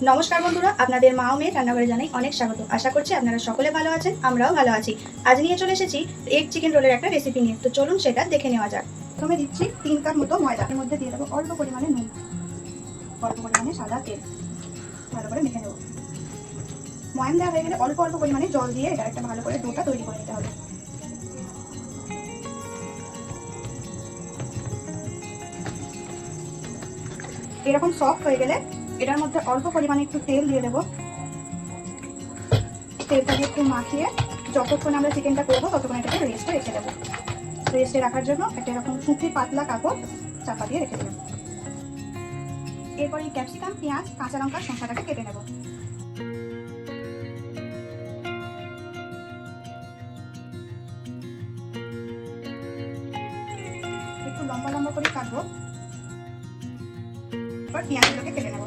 নমস্কার বন্ধুরা, আপনাদের মা ও মেয়ে রান্নাঘরে জানাই অনেক স্বাগত। আশা করছি আপনারা সকলে ভালো আছেন, আমরাও ভালো আছি। আজ নিয়ে চলে এসেছি এগ চিকেন রোলের একটা রেসিপি নিয়ে। তো চলুন সেটা দেখে নেওয়া যাক। প্রথমে দিচ্ছি 3 কাপ মতো ময়দা, এর মধ্যে দিয়ে দেবো অল্প পরিমাণে নুন, অল্প পরিমাণে সাদা তেল, ভালো করে মেখে নেব। ময়াম দেওয়া হয়ে গেলে অল্প অল্প পরিমাণে জল দিয়ে এটা একটা ভালো করে ডোটা তৈরি করে নিতে হবে। এরকম সফট হয়ে গেলে এটার মধ্যে অল্প পরিমাণে একটু তেল দিয়ে দেবো। তেলটা দিয়ে একটু মাখিয়ে যতক্ষণ আমরা চিকেনটা করবো ততক্ষণ এটাকে রেস্টে রেখে দেবো। রেস্টে রাখার জন্য একটা এরকম সুতির পাতলা কাপড় চাপা দিয়ে রেখে দেবো। এরপর এই ক্যাপসিকাম, পেঁয়াজ, কাঁচা লঙ্কার শসাটাকে কেটে নেব। একটু লম্বা লম্বা করে কাটবো। এরপর পেঁয়াজগুলোকে কেটে নেব।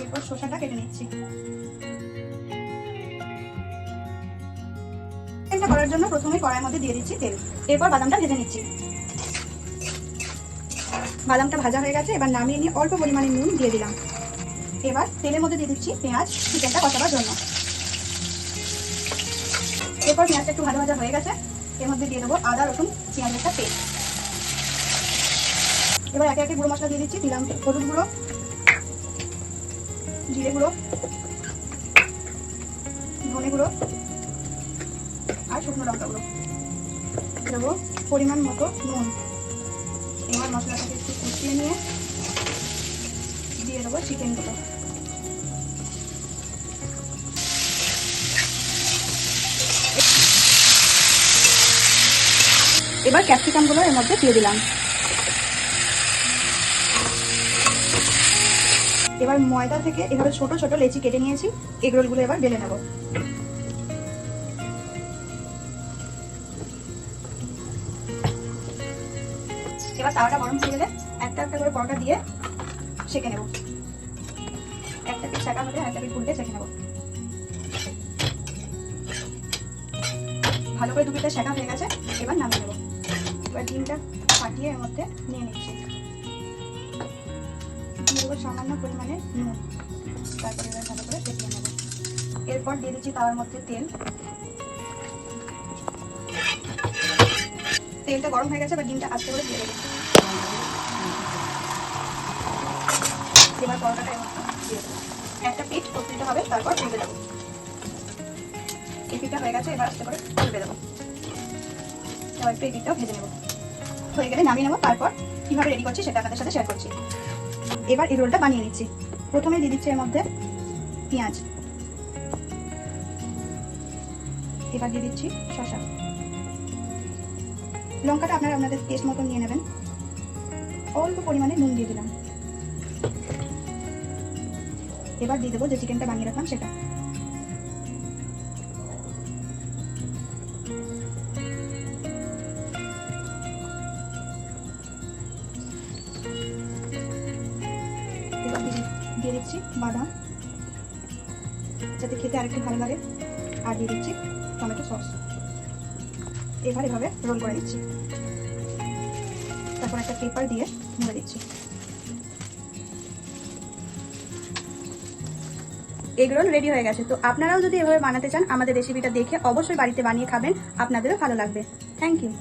এরপর শসাটা কেটে নিচ্ছি। এটা করার জন্য প্রথমে কড়াইয়ের মধ্যে দিয়ে দিচ্ছি তেল। এরপর বাদামটা ভেজে নিচ্ছি। বাদামটা ভাজা হয়ে গেছে, এবার নামিয়ে নিয়ে অল্প পরিমাণে নুন দিয়ে দিলাম। এবার তেলের মধ্যে দিয়ে দিচ্ছি পেঁয়াজ, চিকেনটা কষাবার জন্য। এরপর পেঁয়াজটা একটু ভাজা ভাজা হয়ে গেছে, এর মধ্যে দিয়ে দেবো আদা রসুন পেঁয়াজের একটা পেস্ট। এবার একে একে গুঁড়ো মশলা দিয়ে দিচ্ছি। দিলাম হলুদ গুঁড়ো, জিরে গুঁড়ো, ধনে গুঁড়ো আর শুকনো লঙ্কা গুঁড়ো। দেবো পরিমাণ মতো নুন। এবার মশলাটাকে একটু কষিয়ে নিয়ে দিয়ে দেবো চিকেনগুলো। এবার ক্যাপসিকামগুলো এর মধ্যে দিয়ে দিলাম। এবার ময়দা থেকে এভাবে ছোট ছোট লেচি কেটে নিয়েছি, এগ রোলগুলো এবার বেলে নেব। এবার তাওয়াটা গরম হয়ে গেলে একটা একটা করে পরোটা দিয়ে সেঁকে নেব। একটা পিঠ সেঁকা হলে একটা পিঠ উল্টে সেঁকে নেব। ভালো করে 2 পিঠটা সেঁকা হয়ে গেছে, এবার নামিয়ে নেব। এবার ডিমটা ফাটিয়ে এর মধ্যে নিয়ে নিচ্ছি। দিয়ে দেবো সামান্য পরিমাণে নুন, তারপরে এবার ভালো করে সেঁকে নেব। এরপর দিয়ে দিচ্ছি তাওয়ার মধ্যে তেল। তেলটা গরম হয়ে গেছে, এবার ডিমটা আস্তে করে দিয়ে দেবো। এবার পরোটাটা দিয়ে দেবো। একটা পিঠ করতে হবে, তারপর উল্টে দেবো। এই পিঠটা হয়ে গেছে, এবার আস্তে করে উল্টে দেবো। এবার একটু এই পিঠটাও ভেজে নেবো। হয়ে গেলে নামিয়ে নেবো। তারপর কীভাবে রেডি করছি সেটা আপনাদের সাথে শেয়ার করছি। এবার এই রোলটা বানিয়ে নিচ্ছি। প্রথমে দিয়ে দিচ্ছি এর মধ্যে পেঁয়াজ, এবার দিয়ে দিচ্ছি শসা। লঙ্কাটা আপনারা আপনাদের টেস্ট মতো নিয়ে নেবেন। অল্প পরিমাণে নুন দিয়ে দিলাম। এবার দিয়ে দেবো যে চিকেনটা বানিয়ে রাখলাম সেটা। এবার দিয়ে দিচ্ছি বাদাম, যাতে খেতে আরেকটু ভালো লাগে, আর দিয়ে দিচ্ছি টমেটো সস। এবার এভাবে রোল করে নিচ্ছি। তারপর একটা পেপার দিয়ে মুড়ে দিচ্ছি। এগ রোল রেডি হয়ে গেছে। তো আপনারাও যদি এভাবে বানাতে চান, আমাদের রেসিপিটা দেখে অবশ্যই বাড়িতে বানিয়ে খাবেন, আপনাদেরও ভালো লাগবে। Thank you.